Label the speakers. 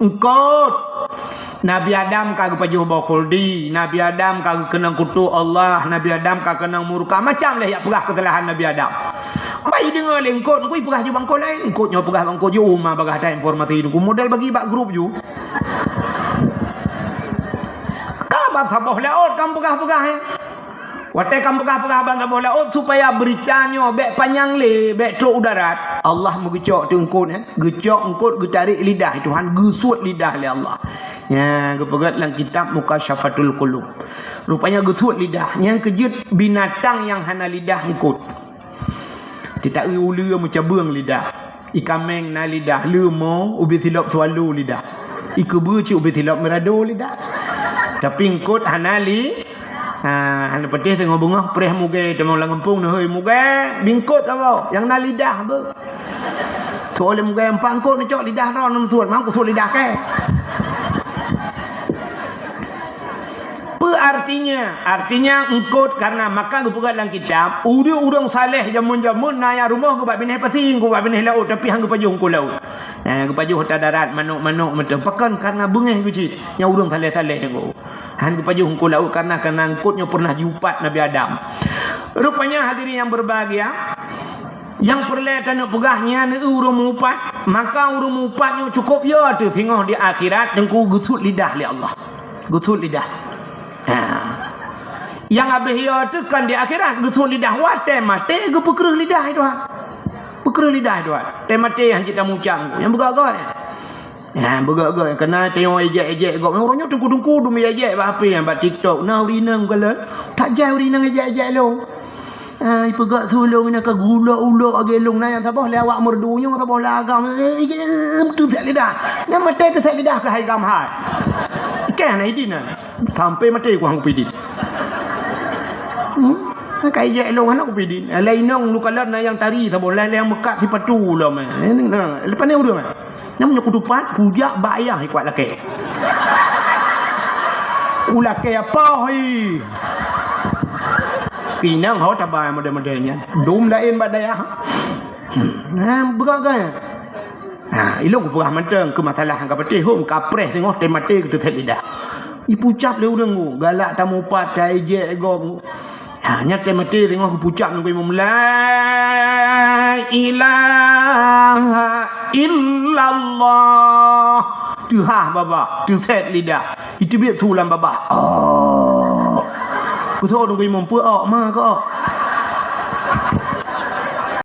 Speaker 1: engkau Nabi Adam kagak pajuh bakuldi, Nabi Adam kagak kenang kutu Allah, Nabi Adam kagak kenang murka, macam lah ya perah kesalahan Nabi Adam. Baik dengar lengkot, engkau perah je bangkau lain, engkau nyo perah bangkau je umah bagah ada informasi itu, modal bagi bak grup ju. Kabar saboh laut kamu perah Watai kamu perah bang saboh laut supaya beritanya bek panjang le, bek truk udarat. Allah mengecok tu engkau gecok engkau getarik lidah Tuhan gesut lidah le Allah. Ya, kepegat dalam kitab Mukasyafatul Qulub. Rupanya gesut lidah. Yang kejut binatang yang hana lidah engkau. Tidak ulu macam buang lidah. Ikameng na lidah lemo ubi silap sualu lidah. Iku buci ubi silap merado lidah. Tapi engkau hana hana petih tengok bunga perih muge temang langempung ni hoi muge bingkut apa yang na lidah ber. Soalnya muge empang kau ni cok lidah ron nam suat mang ku suat lidah ke. Artinya engkau karena maka lu pegat dalam kitab urang saleh jamun-jamun naya rumah ku bab bineh pasing ku bab bineh laut tapi hang ku pajuh ku laut. Ku pajuh hotel darat manuk-manuk macam pakan karena bengeh ku cik yang urang saleh-saleh ku. Hang ku pajuh ku laut karena angkutnya pernah jupat Nabi Adam. Rupanya hadirin yang berbahagia yang perletan nak pegahnya ni urang mengupat maka urang mengupatnya cukup ya tu tengok di akhirat dengku gusut lidah li Allah. Gusut lidah. Yang habis ya tu kan di akhirat gusut lidah wate mate ge pekerah lidah itu pekerah lidah itu mate yang kita mucam yang bergagak bergagak kena tengok ejek-ejek gok orangnya tu kudung-kudung ejek apa yang buat TikTok nah urinang kala tak jauh urinang ejek-ejek lo pegak sulung nak gula-ulak agelung nah yang sabah lewat merdunya sabah lagam tu tak lidah yang mate tu tak lidah ke hai gamhai kan idin sampai mati ku hang pidin kai je long anak ku pidin lainong lu kalat na yang tari sabon lain yang mekat si patu lah lepas ni urang namanya kudupat kujak bayah kuat laki ulake apa hoi pinang ho tabai model-modelnya dum lain badaya beragam ilok ku perah manteng ke masalah hang kapatih hom kapres tengok temate ke tet lidah ipucap le urang ku galak tamu pat tai je ego nya temate tengok ku pucap nang imam la ilaha illallah tu baba tu tet lidah itu biar tulang baba ku tahu nang imam pu ma ko